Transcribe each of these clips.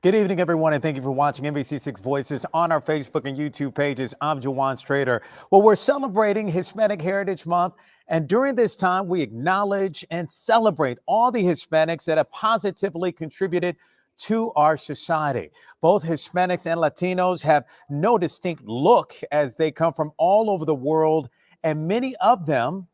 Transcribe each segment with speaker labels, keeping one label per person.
Speaker 1: Good evening, everyone, and thank you for watching NBC6 Voices on our Facebook and YouTube pages. I'm Jawan Strader. Well, we're celebrating Hispanic Heritage Month, and during this time, we acknowledge and celebrate all the Hispanics that have positively contributed to our society. Both Hispanics and Latinos have no distinct look as they come from all over the world, and many of them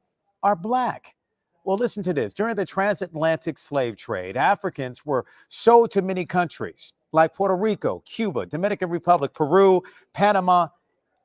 Speaker 1: are Black. Well, listen to this. During the transatlantic slave trade, Africans were sold to many countries like Puerto Rico, Cuba, Dominican Republic, Peru, Panama,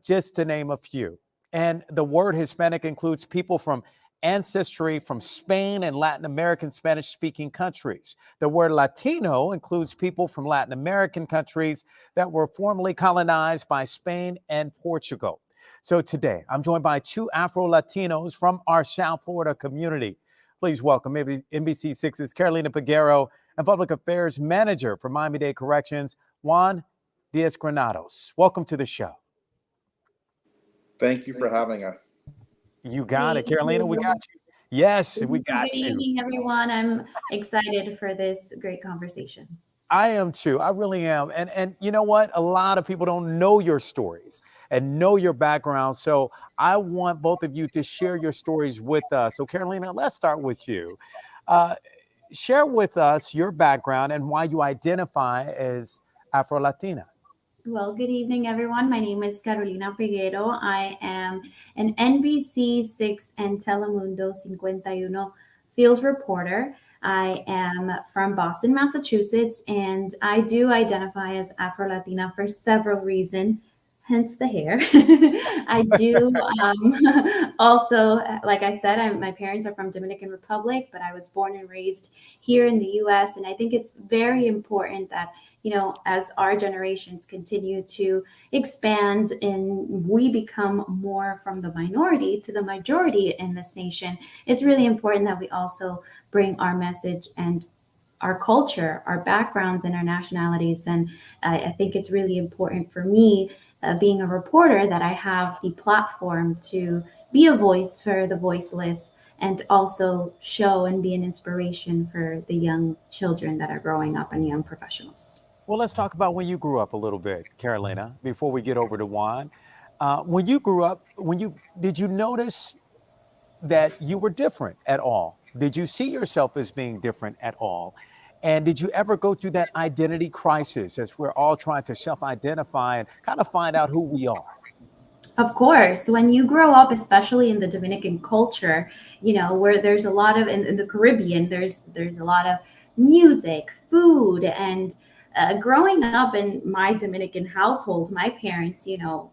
Speaker 1: just to name a few. And the word Hispanic includes people from ancestry from Spain and Latin American Spanish speaking countries. The word Latino includes people from Latin American countries that were formerly colonized by Spain and Portugal. So today, I'm joined by two Afro-Latinos from our South Florida community. Please welcome NBC6's Carolina Peguero and Public Affairs Manager for Miami-Dade Corrections, Juan Diaz-Granados. Welcome to the show.
Speaker 2: Thank you for having us.
Speaker 1: You got it, Carolina. We got you. Yes, we got you.
Speaker 3: Good evening, everyone. I'm excited for this great conversation.
Speaker 1: I am too. I really am. And you know what? A lot of people don't know your stories and know your background. So I want both of you to share your stories with us. So Carolina, let's start with you. Share with us your background and why you identify as Afro-Latina.
Speaker 3: Well, good evening, everyone. My name is Carolina Peguero. I am an NBC6 and Telemundo 51 field reporter. I am from Boston, Massachusetts, and I do identify as Afro-Latina for several reasons, hence the hair. I do also, like I said, my parents are from Dominican Republic, but I was born and raised here in the U.S., and I think it's very important that, as our generations continue to expand and we become more from the minority to the majority in this nation, it's really important that we also bring our message and our culture, our backgrounds, and our nationalities. And I think it's really important for me, being a reporter, that I have the platform to be a voice for the voiceless and also show and be an inspiration for the young children that are growing up and young professionals.
Speaker 1: Well, let's talk about when you grew up a little bit, Carolina, before we get over to Juan. When you grew up, did you notice that you were different at all? Did you see yourself as being different at all? And did you ever go through that identity crisis as we're all trying to self-identify and kind of find out who we are?
Speaker 3: Of course, when you grow up, especially in the Dominican culture, where there's a lot of, in the Caribbean, there's a lot of music, food, and growing up in my Dominican household, my parents,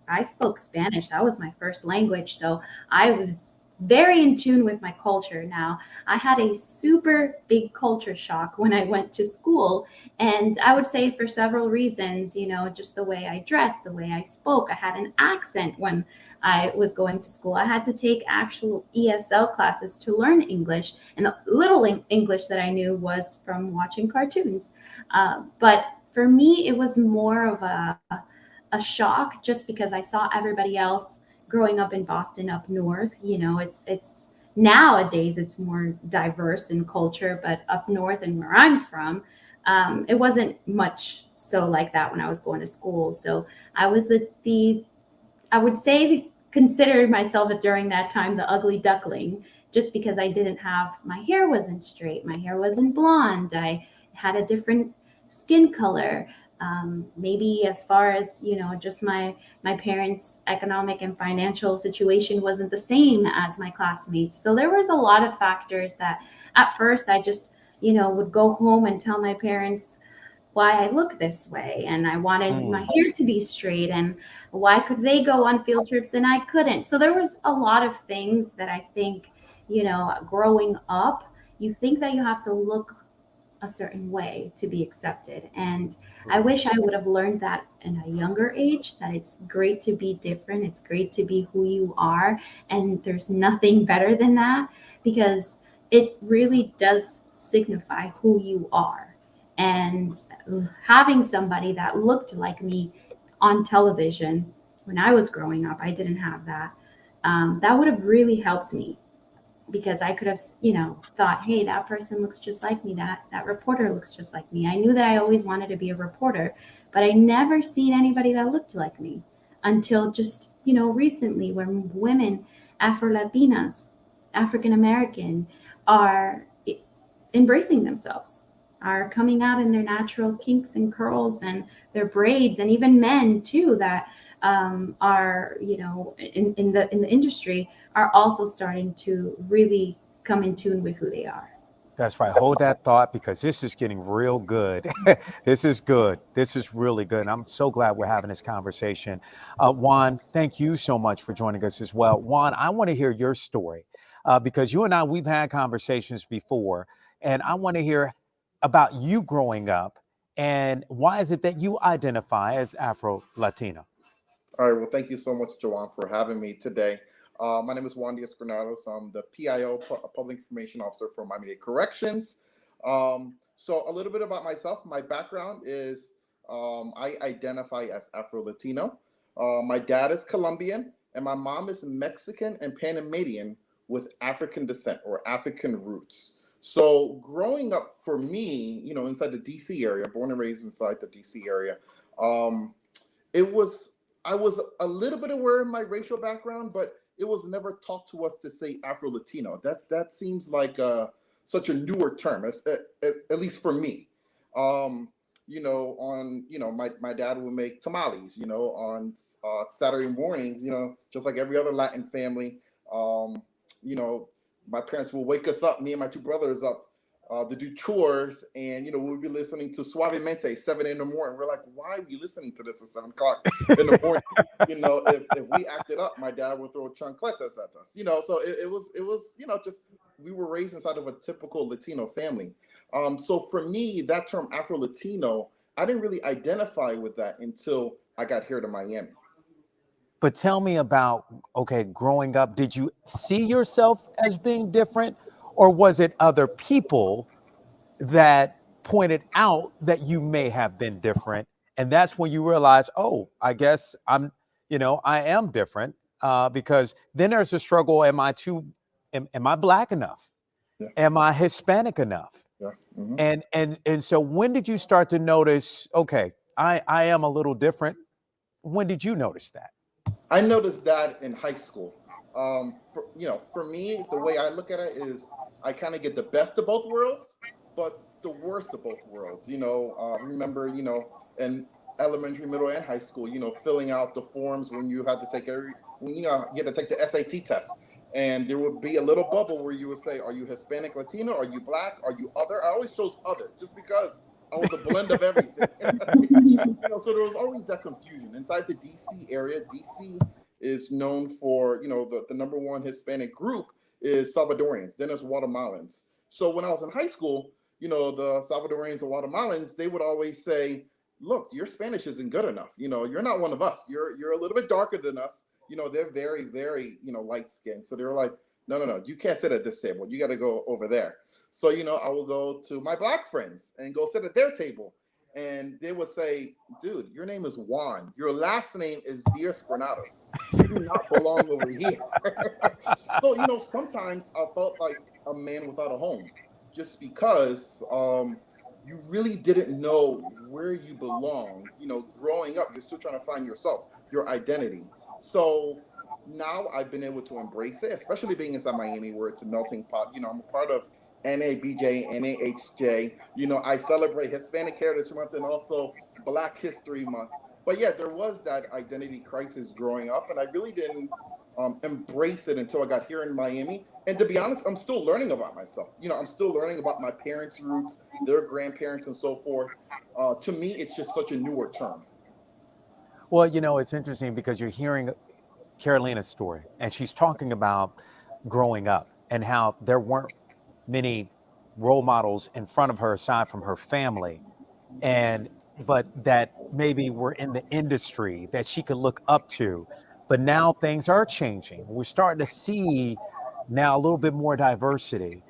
Speaker 3: I spoke Spanish. That was my first language. So I was very in tune with my culture. Now, I had a super big culture shock when I went to school. And I would say for several reasons, just the way I dressed, the way I spoke. I had an accent when I was going to school. I had to take actual ESL classes to learn English. And the little English that I knew was from watching cartoons. But for me, it was more of a shock just because I saw everybody else growing up in Boston up north. It's nowadays it's more diverse in culture, but up north and where I'm from, it wasn't much so like that when I was going to school. So I was I would say considered myself during that time the ugly duckling, just because I didn't have, my hair wasn't straight, my hair wasn't blonde, I had a different skin color. Maybe as far as, just my parents' economic and financial situation wasn't the same as my classmates. So there was a lot of factors that at first I just, would go home and tell my parents why I look this way. And I wanted my hair to be straight, and why could they go on field trips and I couldn't? So there was a lot of things that I think, growing up, you think that you have to look a certain way to be accepted. And I wish I would have learned that in a younger age, that it's great to be different. It's great to be who you are. And there's nothing better than that, because it really does signify who you are. And having somebody that looked like me on television when I was growing up, I didn't have that. That would have really helped me because I could have, thought, hey, that person looks just like me. That reporter looks just like me. I knew that I always wanted to be a reporter, but I never seen anybody that looked like me until just, recently, when women, Afro-Latinas, African American, are embracing themselves, are coming out in their natural kinks and curls and their braids, and even men too that are, in the industry, are also starting to really come in tune with who they are.
Speaker 1: That's right. Hold that thought because this is getting real good. This is good. This is really good. And I'm so glad we're having this conversation. Juan, thank you so much for joining us as well. Juan, I want to hear your story because you and I, we've had conversations before, and I want to hear about you growing up and why is it that you identify as Afro-Latino?
Speaker 2: All right. Well, thank you so much, Joanne, for having me today. My name is Juan Diaz Granados. I'm the PIO, Public Information Officer for Miami-Dade Corrections. So a little bit about myself. My background is I identify as Afro-Latino. My dad is Colombian, and my mom is Mexican and Panamanian with African descent or African roots. So growing up for me, inside the DC area, born and raised inside the DC area, um, it was I was a little bit aware of my racial background, but it was never taught to us to say Afro Latino. That seems like such a newer term, at least for me. My dad would make tamales, on Saturday mornings, just like every other Latin family. Um, you know, my parents will wake us up, me and my two brothers up, to do chores, and we'll be listening to Suavemente 7 in the morning. We're like, why are we listening to this at 7 o'clock in the morning? If we acted up, my dad would throw chancletas at us. So it was just we were raised inside of a typical Latino family. So for me, that term Afro Latino, I didn't really identify with that until I got here to Miami.
Speaker 1: But tell me about, okay, growing up, did you see yourself as being different, or was it other people that pointed out that you may have been different? And that's when you realize, oh, I guess I am different because then there's a struggle. Am I black enough?
Speaker 2: Yeah,
Speaker 1: Am I Hispanic enough?
Speaker 2: yeah. Hmm.
Speaker 1: And so when did you start to notice, okay, I am a little different? When did you notice that?
Speaker 2: I noticed that in high school. For me, the way I look at it is I kind of get the best of both worlds, but the worst of both worlds. Remember, in elementary, middle, and high school, filling out the forms when you had to take when you had to take the SAT test, and there would be a little bubble where you would say, "Are you Hispanic, Latino? Are you black? Are you other?" I always chose other, just because I was a blend of everything. So there was always that confusion inside the DC area. DC is known for, the number one Hispanic group is Salvadorians, then it's Guatemalans. So when I was in high school, the Salvadorians and Guatemalans, they would always say, look, your Spanish isn't good enough. You're not one of us. You're a little bit darker than us. They're very, very, light skinned. So they were like, no, no, no, you can't sit at this table. You got to go over there. So, I will go to my black friends and go sit at their table. And they would say, dude, your name is Juan. Your last name is Diaz Granados. You do not belong over here. So, sometimes I felt like a man without a home just because you really didn't know where you belonged. Growing up, you're still trying to find yourself, your identity. So now I've been able to embrace it, especially being inside Miami where it's a melting pot. I'm a part of NABJ, NAHJ. I celebrate Hispanic Heritage Month and also Black History Month. But yeah, there was that identity crisis growing up, and I really didn't embrace it until I got here in Miami. And to be honest, I'm still learning about myself. I'm still learning about my parents' roots, their grandparents, and so forth. To me, it's just such a newer term.
Speaker 1: Well, it's interesting because you're hearing Carolina's story, and she's talking about growing up and how there weren't many role models in front of her aside from her family, and but that maybe were in the industry that she could look up to. But now things are changing. We're starting to see now a little bit more diversity.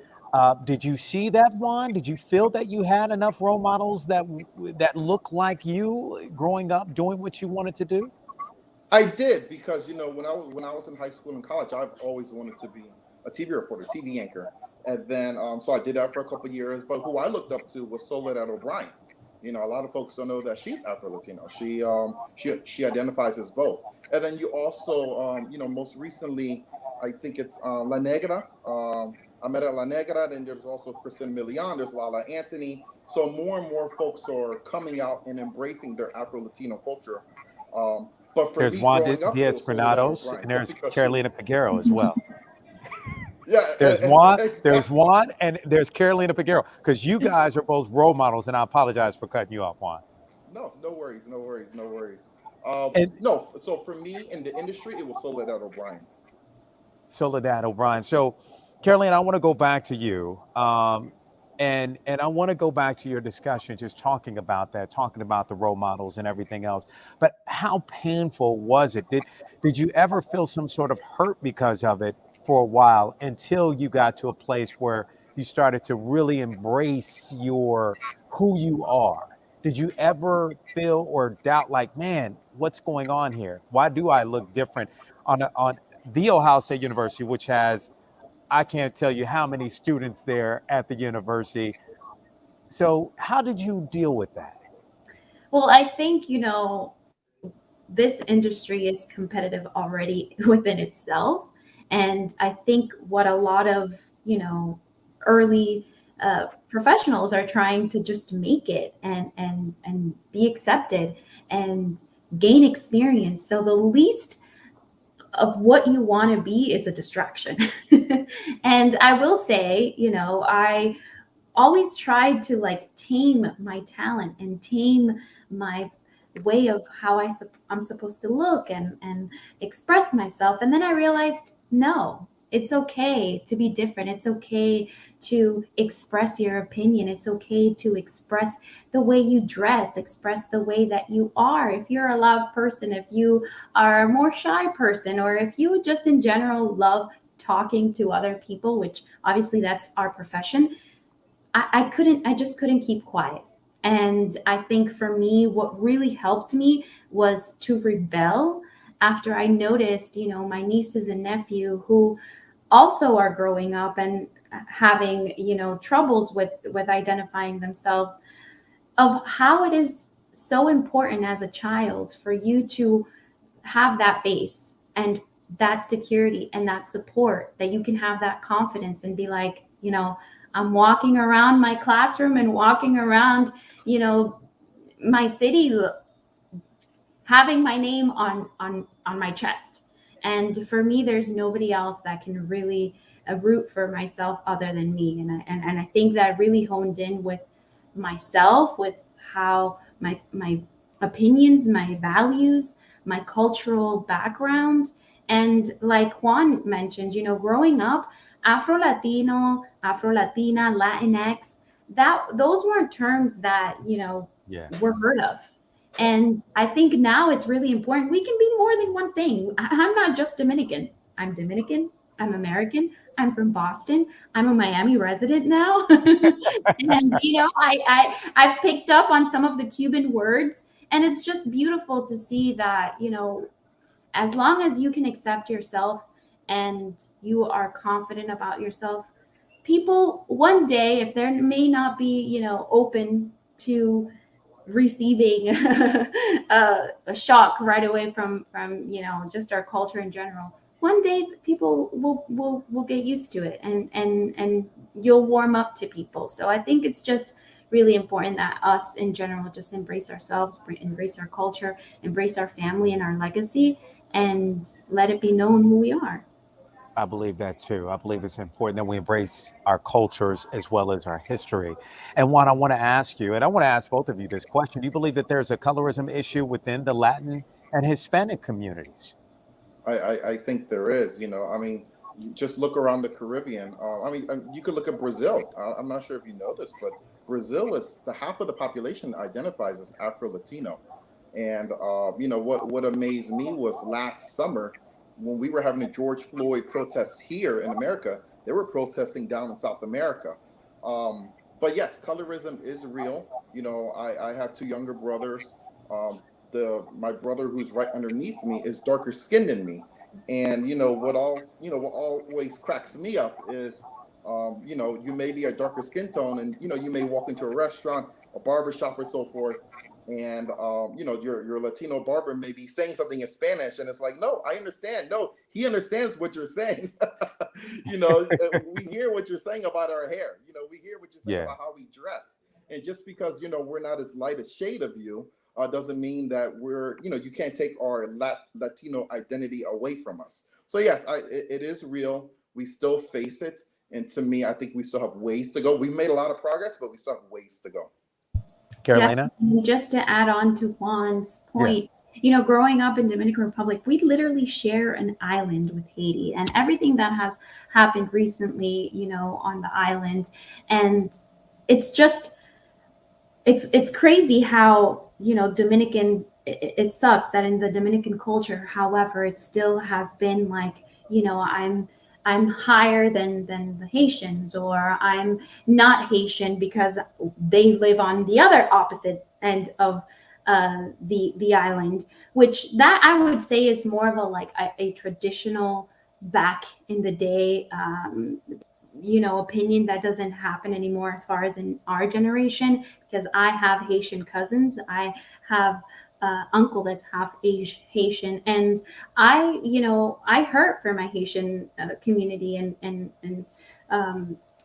Speaker 1: Did you see that one? Did you feel that you had enough role models that look like you growing up doing what you wanted to do?
Speaker 2: I did because when I was in high school and college, I've always wanted to be a TV reporter, TV anchor. And then, so I did that for a couple of years. But who I looked up to was Soledad O'Brien. You know, a lot of folks don't know that she's Afro-Latino. She identifies as both. And then you also, you know, most recently, I think it's La Negra. I met at La Negra. Then there's also Kristen Milian. There's Lala Anthony. So more and more folks are coming out and embracing their Afro-Latino culture. But for
Speaker 1: There's
Speaker 2: me,
Speaker 1: Juan
Speaker 2: growing up, it
Speaker 1: Diaz
Speaker 2: was Soledad
Speaker 1: Granados,
Speaker 2: O'Brien,
Speaker 1: and
Speaker 2: just
Speaker 1: there's
Speaker 2: because she
Speaker 1: Carolina
Speaker 2: was,
Speaker 1: Peguero as well.
Speaker 2: yeah,
Speaker 1: There's
Speaker 2: exactly.
Speaker 1: Juan, and there's Carolina Peguero, because you guys are both role models, and I apologize for cutting you off, Juan.
Speaker 2: No, no worries, no worries, no worries.
Speaker 1: And
Speaker 2: No, so for me in the industry, it was Soledad O'Brien.
Speaker 1: Soledad O'Brien. So, Carolina, I want to go back to you. And I want to go back to your discussion, just talking about that, talking about the role models and everything else. But how painful was it? Did you ever feel some sort of hurt because of it for a while until you got to a place where you started to really embrace your who you are? Did you ever feel or doubt, like, man, what's going on here? Why do I look different on the Ohio State University, which has, I can't tell you how many students there at the university. So how did you deal with that?
Speaker 3: Well, I think, this industry is competitive already within itself. And I think what a lot of, early professionals are trying to just make it and be accepted and gain experience. So the least of what you want to be is a distraction. And I will say, I always tried to like tame my talent and tame my way of how I'm supposed to look and express myself. And then I realized, no, it's okay to be different. It's okay to express your opinion. It's okay to express the way you dress, express the way that you are. If you're a loud person, if you are a more shy person, or if you just in general love talking to other people, which obviously that's our profession, I just couldn't keep quiet. And I think for me, what really helped me was to rebel after I noticed, my nieces and nephew who also are growing up and having, troubles with identifying themselves, of how it is so important as a child for you to have that base and that security and that support, that you can have that confidence and be like, I'm walking around my classroom and walking around, you know, my city, having my name on my chest. And for me, there's nobody else that can really root for myself other than me. And I think that really honed in with myself, with how my opinions, my values, my cultural background. And like Juan mentioned, growing up, Afro-Latino, Afro-Latina, Latinx, that those weren't terms that,
Speaker 1: Yeah.
Speaker 3: were heard of. And I think now it's really important. We can be more than one thing. I'm not just Dominican. I'm Dominican. I'm American. I'm from Boston. I'm a Miami resident now. And I've picked up on some of the Cuban words, and it's just beautiful to see that, as long as you can accept yourself and you are confident about yourself, people one day, if they may not be, open to receiving a shock right away from just our culture in general, one day people will get used to it, and you'll warm up to people. So I think it's just really important that us in general just embrace ourselves, embrace our culture, embrace our family and our legacy, and let it be known who we are.
Speaker 1: I believe that too. I believe it's important that we embrace our cultures as well as our history. And Juan, I want to ask you, and I want to ask both of you this question. Do you believe that there's a colorism issue within the Latin and Hispanic communities?
Speaker 2: I think there is. You know, I mean, you just look around the Caribbean. You could look at Brazil. I'm not sure if you know this, but Brazil is the half of the population identifies as Afro-Latino. And what amazed me was last summer when we were having a George Floyd protest here in America, they were protesting down in South America. But yes, colorism is real. You know, I have two younger brothers. The My brother who's right underneath me is darker skinned than me, And what always cracks me up is, you may be a darker skin tone, and you may walk into a restaurant, a barber shop, or so forth, and your Latino barber may be saying something in Spanish, and it's like, no, I understand. No, he understands what you're saying. We hear what you're saying about our hair. We hear what you're saying
Speaker 1: Yeah.
Speaker 2: about how we dress, and just because we're not as light a shade of you, doesn't mean that you can't take our Latino identity away from us. So yes, it is real. We still face it. And to me, I think we still have ways to go. We've made a lot of progress, but we still have ways to go.
Speaker 1: Carolina?
Speaker 3: Definitely. Just to add on to Juan's
Speaker 1: Yeah.
Speaker 3: point, growing up in Dominican Republic, we literally share an island with Haiti, and everything that has happened recently, on the island, and it's just it's crazy how Dominican. It sucks that in the Dominican culture, however, it still has been like, I'm higher than the Haitians, or I'm not Haitian because they live on the other opposite end of the island, which that I would say is more of a traditional back in the day opinion that doesn't happen anymore as far as in our generation, because I have Haitian cousins. I have uncle that's half Haitian, and I hurt for my Haitian community and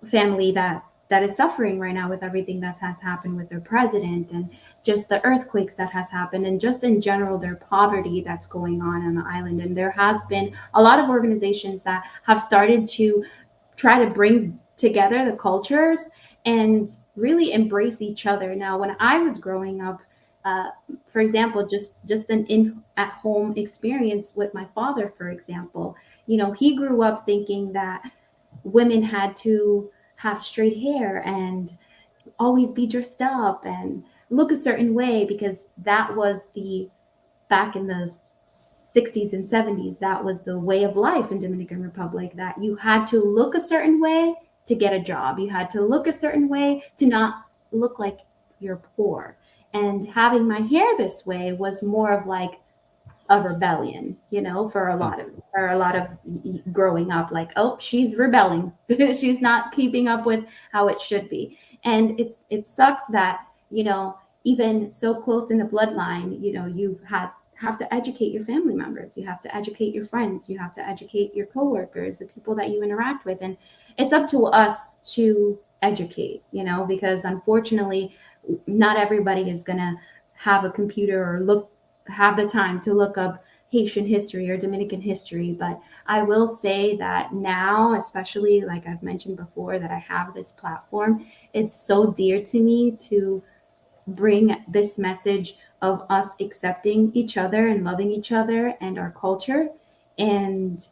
Speaker 3: family that is suffering right now with everything that has happened with their president, and just the earthquakes that has happened, and just in general their poverty that's going on the island. And there has been a lot of organizations that have started to try to bring together the cultures and really embrace each other. Now, when I was growing up, for example, just an in at home experience with my father, for example, he grew up thinking that women had to have straight hair and always be dressed up and look a certain way, because that was the back in the 60s and 70s, that was the way of life in Dominican Republic, that you had to look a certain way to get a job. You had to look a certain way to not look like you're poor. And having my hair this way was more of like a rebellion,
Speaker 1: Hmm.
Speaker 3: for a lot of growing up, like, oh, she's rebelling. She's not keeping up with how it should be. And it sucks that, even so close in the bloodline, you've had have to educate your family members, you have to educate your friends, you have to educate your coworkers, the people that you interact with. And it's up to us to educate, because unfortunately not everybody is going to have a computer or have the time to look up Haitian history or Dominican history. But I will say that now, especially like I've mentioned before, that I have this platform, it's so dear to me to bring this message of us accepting each other and loving each other and our culture. And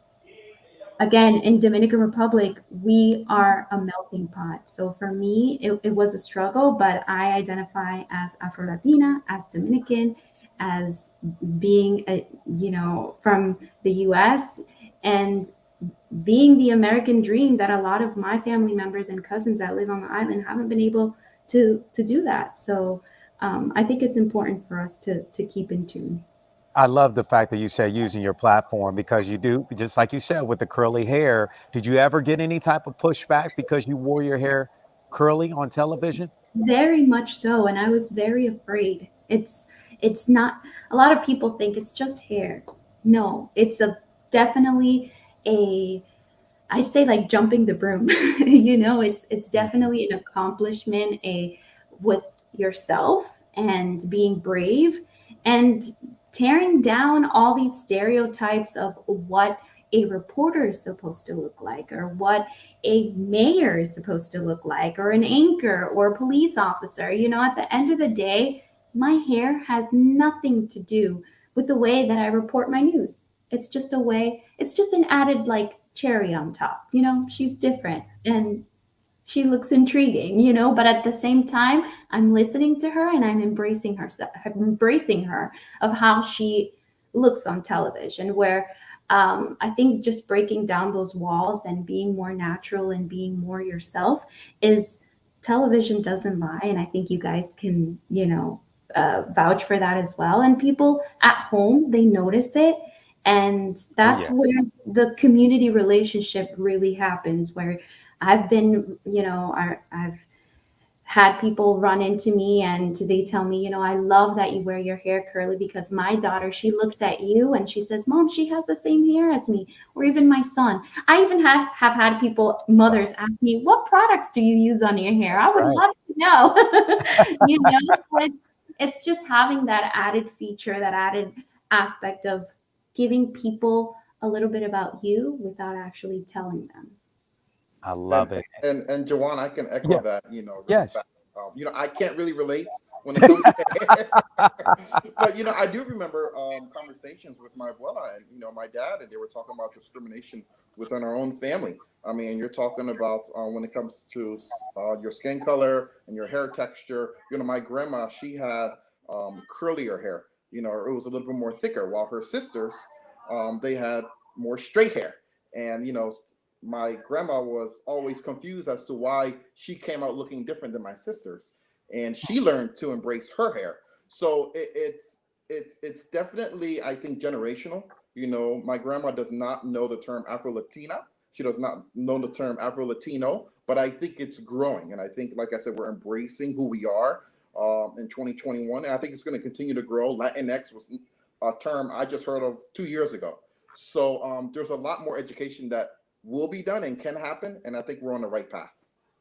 Speaker 3: again, in Dominican Republic, we are a melting pot. So for me, it was a struggle, but I identify as Afro-Latina, as Dominican, as being from the US, and being the American dream that a lot of my family members and cousins that live on the island haven't been able to do that. So I think it's important for us to keep in tune.
Speaker 1: I love the fact that you said using your platform, because you do, just like you said, with the curly hair. Did you ever get any type of pushback because you wore your hair curly on television?
Speaker 3: Very much so, and I was very afraid. It's not, a lot of people think it's just hair. No, it's a definitely a, I say like jumping the broom. It's
Speaker 1: Mhm.
Speaker 3: definitely an accomplishment a with yourself and being brave and tearing down all these stereotypes of what a reporter is supposed to look like, or what a mayor is supposed to look like, or an anchor or a police officer. At the end of the day, my hair has nothing to do with the way that I report my news. It's just an added like cherry on top. She's different and she looks intriguing, but at the same time, I'm listening to her and I'm embracing her of how she looks on television, where I think just breaking down those walls and being more natural and being more yourself is, television doesn't lie. And I think you guys can, vouch for that as well. And people at home, they notice it. And
Speaker 1: Oh
Speaker 3: that's
Speaker 1: yeah.
Speaker 3: where the community relationship really happens, where I've been, I've had people run into me and they tell me, I love that you wear your hair curly because my daughter, she looks at you and she says, Mom, she has the same hair as me. Or even my son. I even have had people, mothers,
Speaker 1: Wow.
Speaker 3: ask me, what products do you use on your hair? I
Speaker 1: That's
Speaker 3: would
Speaker 1: right.
Speaker 3: love to know. So it's just having that added feature, that added aspect of giving people a little bit about you without actually telling them.
Speaker 1: I
Speaker 2: And
Speaker 1: love it.
Speaker 2: and Jawan, I can echo
Speaker 1: Yeah.
Speaker 2: that. The
Speaker 1: Yes.
Speaker 2: fact, I can't really relate when it comes to hair, but I do remember conversations with my abuela and my dad, and they were talking about discrimination within our own family. I mean, you're talking about when it comes to your skin color and your hair texture. My grandma, she had curlier hair. It was a little bit more thicker, while her sisters, they had more straight hair. And my grandma was always confused as to why she came out looking different than my sisters, and she learned to embrace her hair. So it's definitely, I think, generational. My grandma does not know the term Afro-Latina. She does not know the term Afro-Latino, but I think it's growing, and I think, like I said, we're embracing who we are in 2021, and I think it's going to continue to grow. Latinx was a term I just heard of 2 years ago. So there's a lot more education that will be done and can happen, and I think we're on the right path.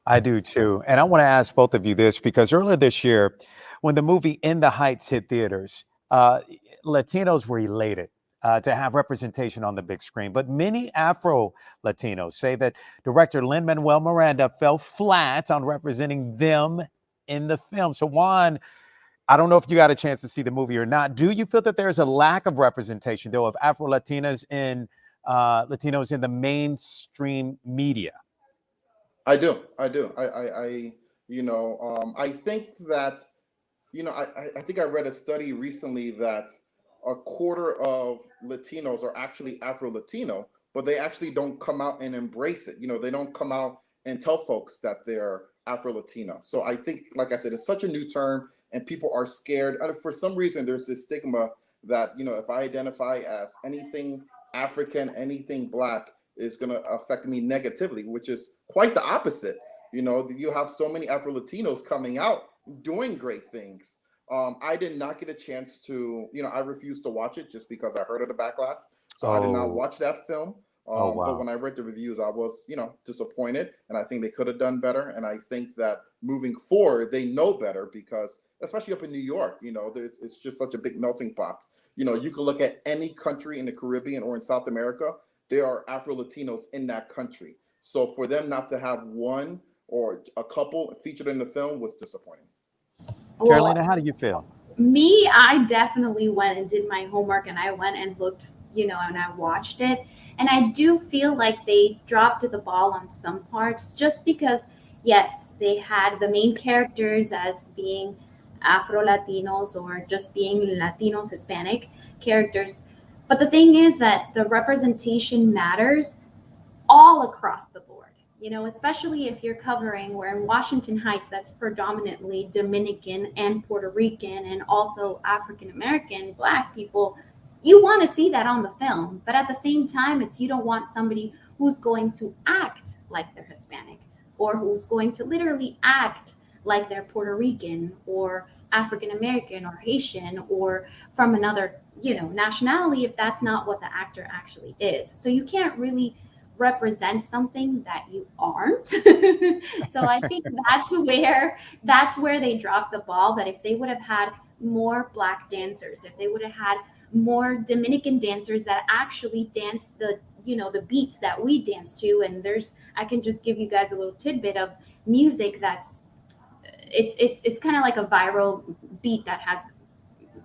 Speaker 1: I do too. And I want to ask both of you this because earlier this year, when the movie In the Heights hit theaters, Latinos were elated to have representation on the big screen. But many Afro Latinos say that director Lin-Manuel Miranda fell flat on representing them in the film. So, Juan, I don't know if you got a chance to see the movie or not. Do you feel that there's a lack of representation, though, of Afro Latinos in the mainstream media?
Speaker 2: I do. I do. I think that, I think I read a study recently that a quarter of Latinos are actually Afro Latino, but they actually don't come out and embrace it. They don't come out and tell folks that they're Afro Latino. So I think, like I said, it's such a new term and people are scared. And for some reason, there's this stigma that, if I identify as anything African, anything Black, is going to affect me negatively, which is quite the opposite. You have so many Afro Latinos coming out doing great things. I did not get a chance to, I refused to watch it just because I heard of the backlash. So I did not
Speaker 1: Oh,
Speaker 2: watch that film.
Speaker 1: oh,
Speaker 2: But
Speaker 1: wow.
Speaker 2: when I read the reviews, I was, disappointed. And I think they could have done better. And I think that moving forward, they know better because, especially up in New York, it's just such a big melting pot. You can look at any country in the Caribbean or in South America, there are Afro Latinos in that country. So for them not to have one or a couple featured in the film was disappointing.
Speaker 3: Well,
Speaker 1: Carolina, how do you feel?
Speaker 3: me, I definitely went and did my homework and I went and looked, and I watched it. And I do feel like they dropped the ball on some parts just because, yes, they had the main characters as being Afro Latinos or just being Latinos, Hispanic characters. But the thing is that the representation matters all across the board, especially if you're covering where in Washington Heights, that's predominantly Dominican and Puerto Rican and also African American, Black people. You want to see that on the film, but at the same time, it's you don't want somebody who's going to act like they're Hispanic or who's going to literally act like they're Puerto Rican or African American or Haitian or from another, nationality if that's not what the actor actually is. So you can't really represent something that you aren't. So I think that's where they dropped the ball. That if they would have had more Black dancers, if they would have had more Dominican dancers that actually dance the beats that we dance to, and I can just give you guys a little tidbit of music that's it's kind of like a viral beat that has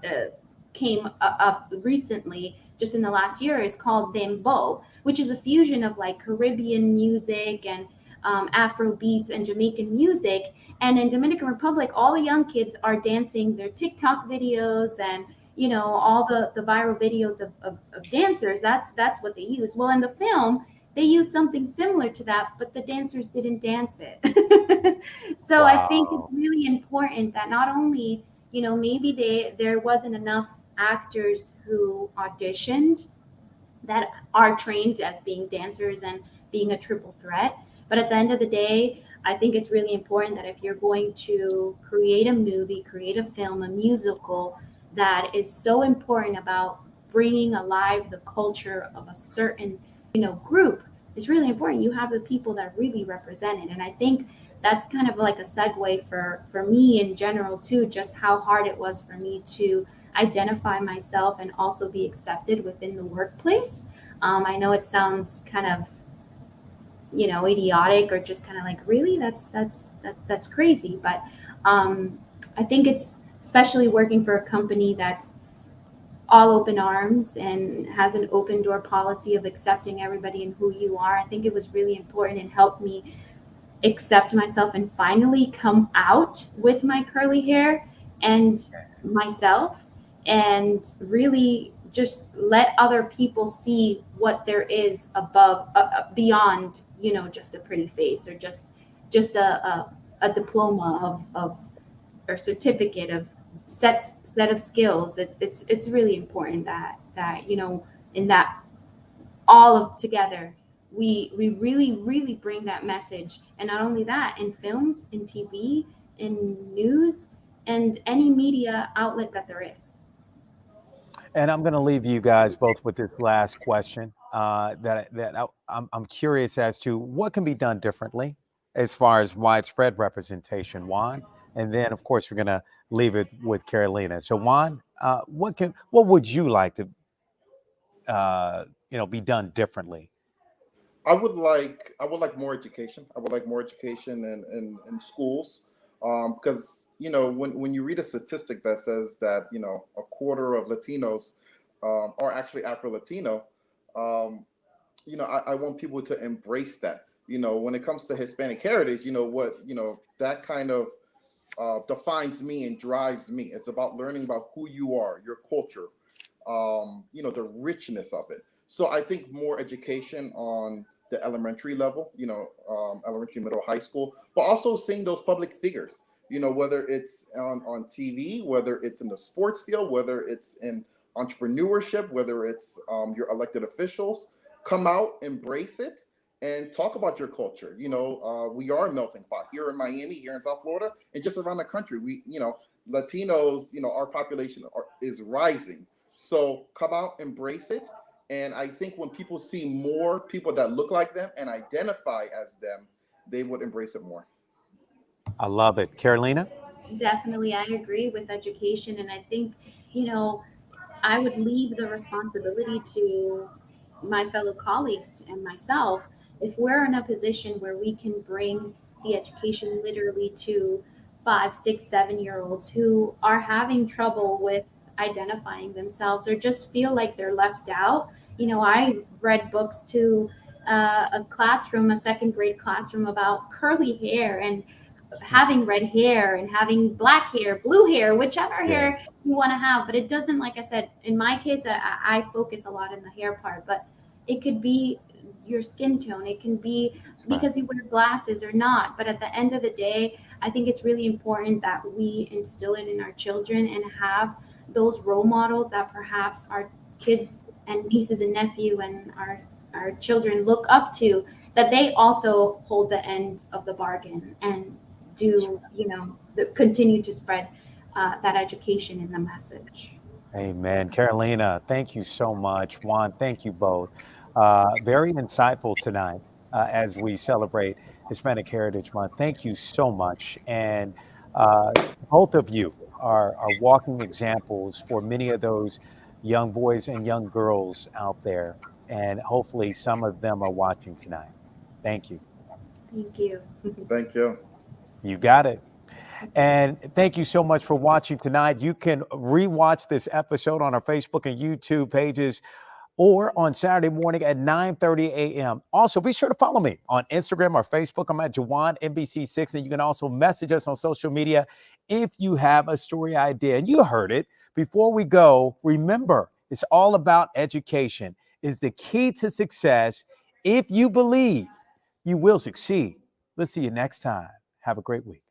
Speaker 3: uh, came up recently, just in the last year, is called dembow, which is a fusion of like Caribbean music and Afro beats and Jamaican music. And in Dominican Republic, all the young kids are dancing their TikTok videos and all the viral videos of dancers. That's what they use. Well, in the film, they use something similar to that, but the dancers didn't dance it. So I think it's
Speaker 1: Wow.
Speaker 3: really important that not only maybe there wasn't enough actors who auditioned that are trained as being dancers and being a triple threat. But at the end of the day, I think it's really important that if you're going to create a movie, create a film, a musical that is so important about bringing alive the culture of a certain, group, it's really important you have the people that really represent it. And I think that's kind of like a segue for me in general too, just how hard it was for me to identify myself and also be accepted within the workplace. I know it sounds kind of, idiotic, or just kind of like, really, that's crazy. But I think it's, especially working for a company that's all open arms and has an open door policy of accepting everybody and who you are. I think it was really important and helped me accept myself and finally come out with my curly hair and myself, and really just let other people see what there is above, beyond, just a pretty face, or just a diploma of or certificate of set of skills. It's really important that in that all of together, we really bring that message. And not only that, in films, in TV, in news, and any media outlet that there is.
Speaker 1: And I'm going to leave you guys both with this last question. I'm curious as to what can be done differently as far as widespread representation, Juan. And then, of course, we're going to leave it with Carolina. So, Juan, what would you like to be done differently?
Speaker 2: I would like more education. I would like more education in schools, because when you read a statistic that says that a quarter of Latinos are actually Afro-Latino, I want people to embrace that. When it comes to Hispanic heritage, that kind of defines me and drives me. It's about learning about who you are, your culture, the richness of it. So I think more education on the elementary level, elementary, middle, high school, but also seeing those public figures, whether it's on TV, whether it's in the sports field, whether it's in entrepreneurship, whether it's your elected officials, come out, embrace it, and talk about your culture. We are a melting pot here in Miami, here in South Florida, and just around the country. Latinos, our population is rising. So come out, embrace it. And I think when people see more people that look like them and identify as them, they would embrace it more.
Speaker 1: I love it. Carolina?
Speaker 3: Definitely, I agree with education. And I think, you know, I would leave the responsibility to my fellow colleagues and myself. If we're in a position where we can bring the education literally to 5, 6, 7 year olds who are having trouble with identifying themselves or just feel like they're left out. I read books to a classroom, a second grade classroom, about curly hair and having red hair and having black hair, blue hair, whichever
Speaker 1: Yeah.
Speaker 3: hair you want to have. But it doesn't, like I said, in my case, I focus a lot in the hair part, but it could be your skin tone. It can be
Speaker 1: That's right.
Speaker 3: because you wear glasses or not. But at the end of the day, I think it's really important that we instill it in our children and have those role models that perhaps our kids and nieces and nephew and our children look up to, that they also hold the end of the bargain and
Speaker 1: That's
Speaker 3: do, continue to spread that education and the message.
Speaker 1: Amen. Carolina, thank you so much. Juan, thank you both. Very insightful tonight as we celebrate Hispanic Heritage Month. Thank you so much. And uh, both of you are walking examples for many of those young boys and young girls out there. And hopefully some of them are watching tonight. Thank you.
Speaker 3: Thank you.
Speaker 2: Thank you.
Speaker 1: You got it. And thank you so much for watching tonight. You can rewatch this episode on our Facebook and YouTube pages or on Saturday morning at 9:30 a.m. Also, be sure to follow me on Instagram or Facebook. I'm at Jawan NBC6, and you can also message us on social media if you have a story idea. And you heard it. Before we go, remember, it's all about education. It's the key to success. If you believe, you will succeed. Let's see you next time. Have a great week.